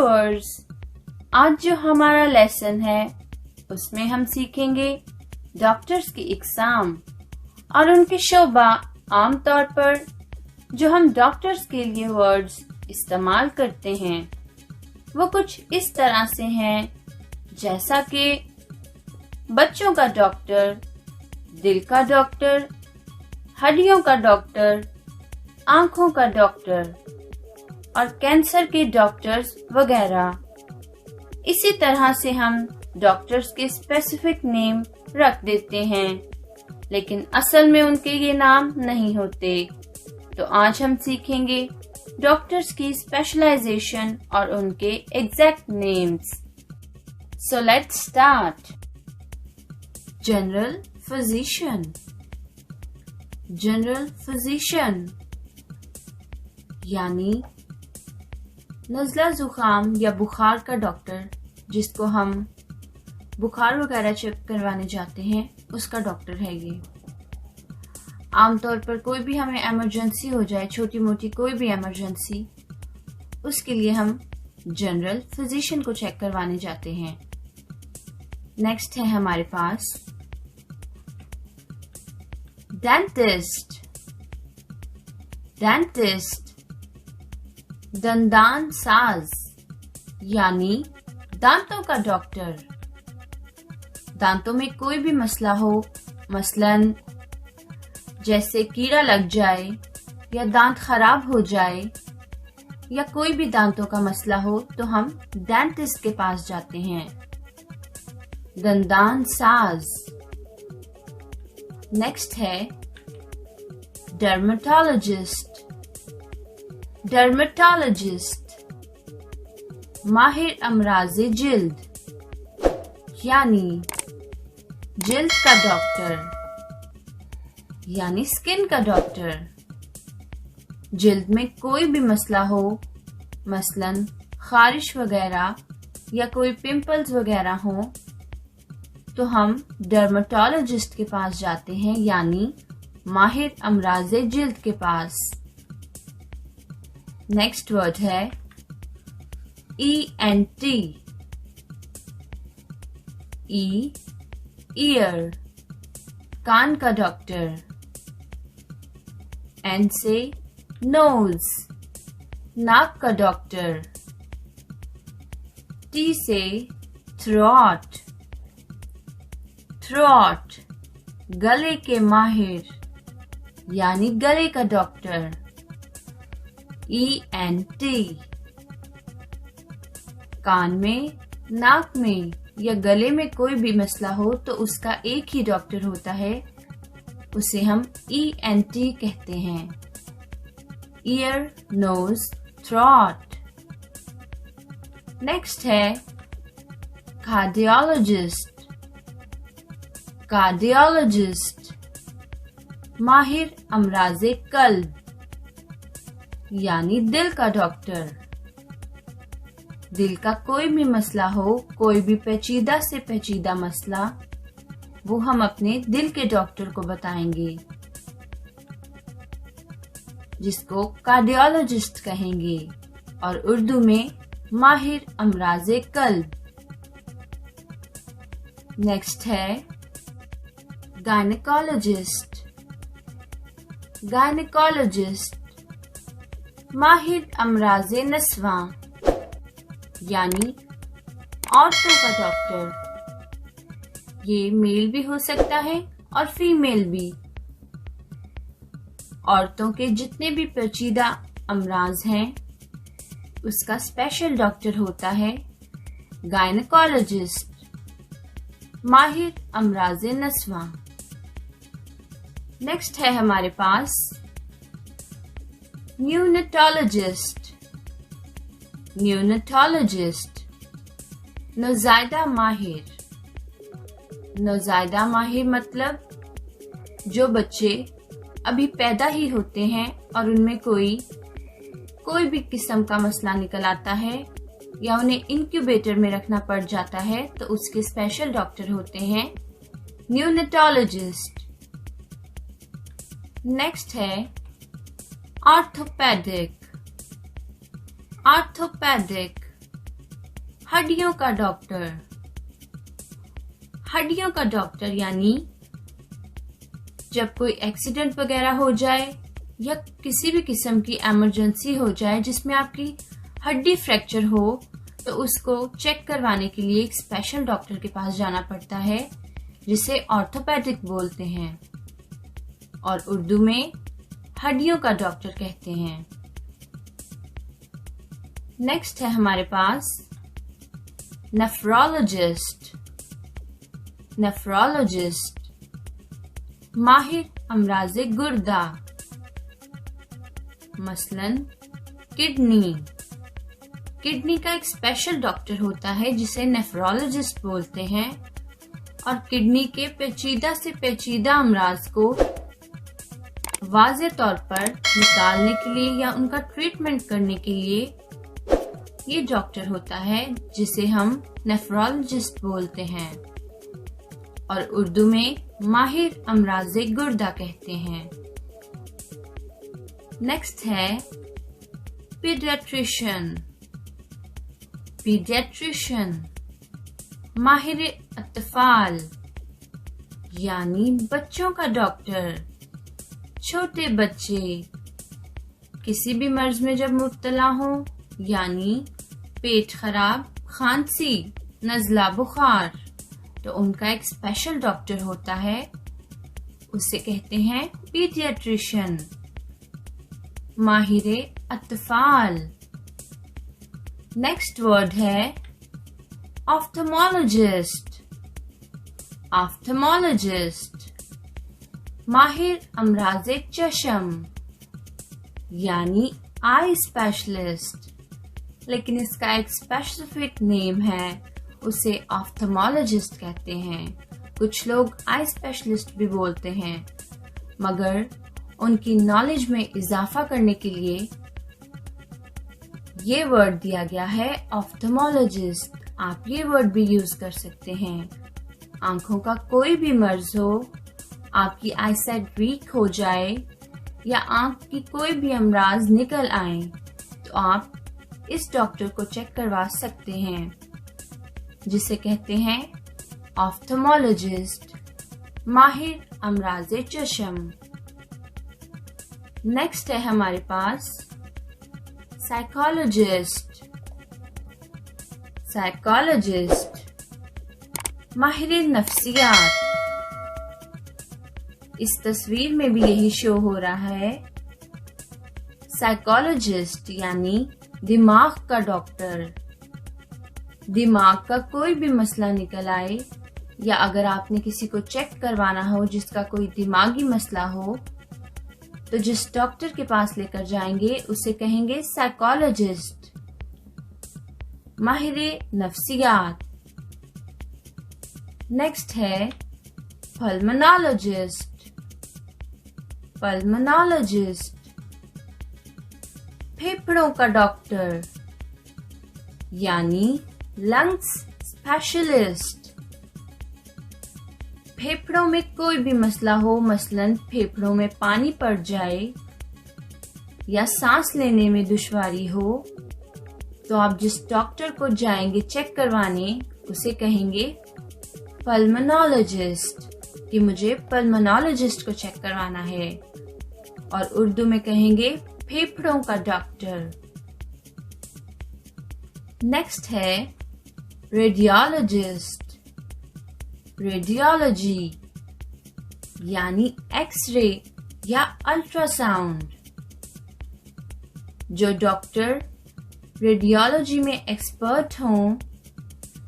Viewers, आज जो हमारा लेसन है उसमें हम सीखेंगे डॉक्टर्स की एग्जाम और उनके शोबा। आमतौर पर जो हम डॉक्टर्स के लिए वर्ड्स इस्तेमाल करते हैं वो कुछ इस तरह से हैं, जैसा कि बच्चों का डॉक्टर, दिल का डॉक्टर, हड्डियों का डॉक्टर, आंखों का डॉक्टर और कैंसर के डॉक्टर्स वगैरह। इसी तरह से हम डॉक्टर्स के स्पेसिफिक नेम रख देते हैं, लेकिन असल में उनके ये नाम नहीं होते। तो आज हम सीखेंगे डॉक्टर्स की स्पेशलाइजेशन और उनके exact names. So let's start. General physician. General physician यानी नज़ला जुकाम या बुखार का डॉक्टर, जिसको हम बुखार वगैरह चेक करवाने जाते हैं, उसका डॉक्टर है ये। आमतौर पर कोई भी हमें इमरजेंसी हो जाए, छोटी मोटी कोई भी इमरजेंसी, उसके लिए हम जनरल फिजिशियन को चेक करवाने जाते हैं। नेक्स्ट है हमारे पास डेंटिस्ट। डेंटिस्ट दंदान साज यानी दांतों का डॉक्टर। दांतों में कोई भी मसला हो, मसलन जैसे कीड़ा लग जाए या दांत खराब हो जाए या कोई भी दांतों का मसला हो, तो हम डेंटिस्ट के पास जाते हैं। दंदान साज। नेक्स्ट है डर्मेटोलॉजिस्ट। डर्मेटोलॉजिस्ट माहिर अमराज़े जिल्द यानी जिल्द का डॉक्टर, यानी स्किन का डॉक्टर। जिल्द में कोई भी मसला हो, मसलन खारिश वगैरह या कोई पिंपल्स वगैरह हो, तो हम डर्मेटोलॉजिस्ट के पास जाते हैं, यानी माहिर अमराज़े जिल्द के पास। नेक्स्ट वर्ड है ENT। ई ईयर कान का डॉक्टर। N से नोज नाक का डॉक्टर। T से थ्रोट। थ्रोट गले के माहिर यानी गले का डॉक्टर। ENT कान में, नाक में या गले में कोई भी मसला हो तो उसका एक ही डॉक्टर होता है, उसे हम ENT कहते हैं। Ear, nose, throat. नेक्स्ट है कार्डियोलॉजिस्ट। कार्डियोलॉजिस्ट माहिर अमराज़े कल्ब यानी दिल का डॉक्टर। दिल का कोई भी मसला हो, कोई भी पेचीदा से पेचीदा मसला, वो हम अपने दिल के डॉक्टर को बताएंगे, जिसको कार्डियोलॉजिस्ट कहेंगे, और उर्दू में माहिर अमराज़े कल्ब। नेक्स्ट है गायनेकोलॉजिस्ट। गायनेकोलॉजिस्ट माहिर अमराज़े नस्वां यानी औरतों का डॉक्टर। ये मेल भी हो सकता है और फीमेल भी। औरतों के जितने भी पेचीदा अमराज हैं, उसका स्पेशल डॉक्टर होता है गायनेकोलॉजिस्ट माहिर अमराज़े नस्वां। नेक्स्ट है हमारे पास न्यूनेटोलॉजिस्ट। न्यूनेटोलॉजिस्ट नौज़ायदा माहिर। नौज़ायदा माहिर मतलब जो बच्चे अभी पैदा ही होते हैं और उनमें कोई भी किस्म का मसला निकल आता है या उन्हें इंक्यूबेटर में रखना पड़ जाता है, तो उसके स्पेशल डॉक्टर होते हैं न्यूनेटोलॉजिस्ट। नेक्स्ट है ऑर्थोपेडिक। ऑर्थोपेडिक हड्डियों का डॉक्टर। हड्डियों का डॉक्टर यानी जब कोई एक्सीडेंट वगैरह हो जाए या किसी भी किस्म की इमरजेंसी हो जाए जिसमें आपकी हड्डी फ्रैक्चर हो, तो उसको चेक करवाने के लिए एक स्पेशल डॉक्टर के पास जाना पड़ता है जिसे ऑर्थोपेडिक बोलते हैं और उर्दू में हड्डियों का डॉक्टर कहते हैं। नेक्स्ट है हमारे पास नेफ्रोलॉजिस्ट। नेफ्रोलॉजिस्ट माहिर अमराज़े गुर्दा, मसलन किडनी। किडनी का एक स्पेशल डॉक्टर होता है जिसे नेफ्रोलॉजिस्ट बोलते हैं और किडनी के पेचीदा से पेचीदा अमराज को वाज़े तौर पर निकालने के लिए या उनका ट्रीटमेंट करने के लिए ये डॉक्टर होता है जिसे हम नेफ्रोलॉजिस्ट बोलते हैं और उर्दू में माहिर अमराज़े गुर्दा कहते हैं। नेक्स्ट है पीडियाट्रिशियन। पीडियाट्रिशियन माहिर अत्फाल यानी बच्चों का डॉक्टर। छोटे बच्चे किसी भी मर्ज में जब मुब्तला हो यानी पेट खराब, खांसी, नज़ला, बुखार, तो उनका एक स्पेशल डॉक्टर होता है, उसे कहते हैं पीडियाट्रिशियन माहिर अत्फाल। नेक्स्ट वर्ड है ऑफ्थल्मोलॉजिस्ट। ऑफ्थल्मोलॉजिस्ट माहिर अमराज़े चशम यानी आई स्पेशलिस्ट, लेकिन इसका एक स्पेसिफिक नेम है, उसे ऑफ्थल्मोलॉजिस्ट कहते हैं। कुछ लोग आई स्पेशलिस्ट भी बोलते हैं, मगर उनकी नॉलेज में इजाफा करने के लिए ये वर्ड दिया गया है ऑफ्थल्मोलॉजिस्ट। आप ये वर्ड भी यूज कर सकते हैं। आंखों का कोई भी मर्ज हो, आपकी आईसाइट वीक हो जाए या आंख की कोई भी अमराज निकल आए, तो आप इस डॉक्टर को चेक करवा सकते हैं, जिसे कहते हैं ऑफ्थल्मोलॉजिस्ट माहिर अमराज़े चशम। नेक्स्ट है हमारे पास साइकोलॉजिस्ट। साइकोलॉजिस्ट माहिर नफ्सियात। इस तस्वीर में भी यही शो हो रहा है। साइकोलॉजिस्ट यानी दिमाग का डॉक्टर। दिमाग का कोई भी मसला निकल आए या अगर आपने किसी को चेक करवाना हो जिसका कोई दिमागी मसला हो, तो जिस डॉक्टर के पास लेकर जाएंगे उसे कहेंगे साइकोलॉजिस्ट माहिर नफ्सियात। नेक्स्ट है पल्मोनोलॉजिस्ट। पल्मोनोलॉजिस्ट फेफड़ों का डॉक्टर यानी लंग्स स्पेशलिस्ट। फेफड़ों में कोई भी मसला हो, मसलन फेफड़ों में पानी पड़ जाए या सांस लेने में दुश्वारी हो, तो आप जिस डॉक्टर को जाएंगे चेक करवाने उसे कहेंगे पल्मोनोलॉजिस्ट कि मुझे पल्मोनोलॉजिस्ट को चेक करवाना है, और उर्दू में कहेंगे फेफड़ों का डॉक्टर। नेक्स्ट है रेडियोलॉजिस्ट। रेडियोलॉजी यानी एक्सरे या अल्ट्रासाउंड। जो डॉक्टर रेडियोलॉजी में एक्सपर्ट हों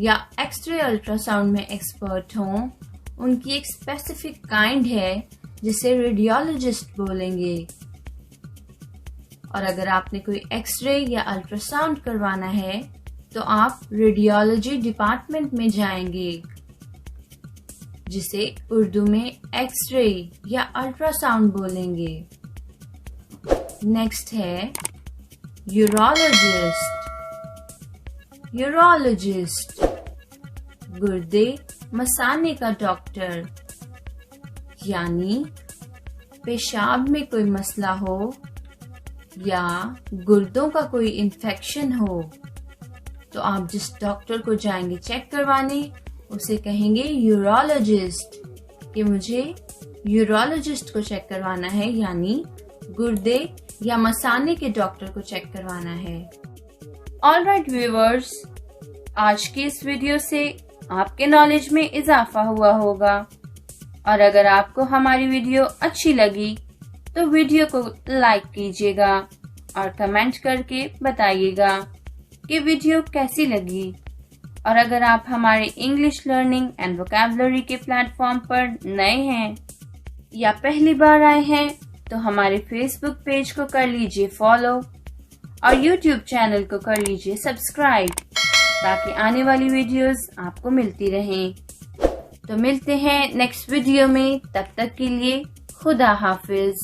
या एक्सरे अल्ट्रासाउंड में एक्सपर्ट हों, उनकी एक स्पेसिफिक काइंड है जिसे रेडियोलॉजिस्ट बोलेंगे। और अगर आपने कोई एक्सरे या अल्ट्रासाउंड करवाना है तो आप रेडियोलॉजी डिपार्टमेंट में जाएंगे, जिसे उर्दू में एक्सरे या अल्ट्रासाउंड बोलेंगे। नेक्स्ट है यूरोलॉजिस्ट। यूरोलॉजिस्ट गुर्दे मसाने का डॉक्टर, यानी पेशाब में कोई मसला हो या गुर्दों का कोई इन्फेक्शन हो, तो आप जिस डॉक्टर को जाएंगे चेक करवाने उसे कहेंगे यूरोलॉजिस्ट, कि मुझे यूरोलॉजिस्ट को चेक करवाना है, यानी गुर्दे या मसाने के डॉक्टर को चेक करवाना है। ऑलराइट व्यूअर्स, आज की इस वीडियो से आपके नॉलेज में इजाफा हुआ होगा, और अगर आपको हमारी वीडियो अच्छी लगी तो वीडियो को लाइक कीजिएगा और कमेंट करके बताइएगा कि वीडियो कैसी लगी। और अगर आप हमारे इंग्लिश लर्निंग एंड वोकैबुलरी के प्लेटफॉर्म पर नए हैं या पहली बार आए हैं तो हमारे फेसबुक पेज को कर लीजिए फॉलो और यूट्यूब चैनल को कर लीजिए सब्सक्राइब, ताकि आने वाली वीडियोस आपको मिलती रहें। तो मिलते हैं नेक्स्ट वीडियो में, तब तक के लिए खुदा हाफिज।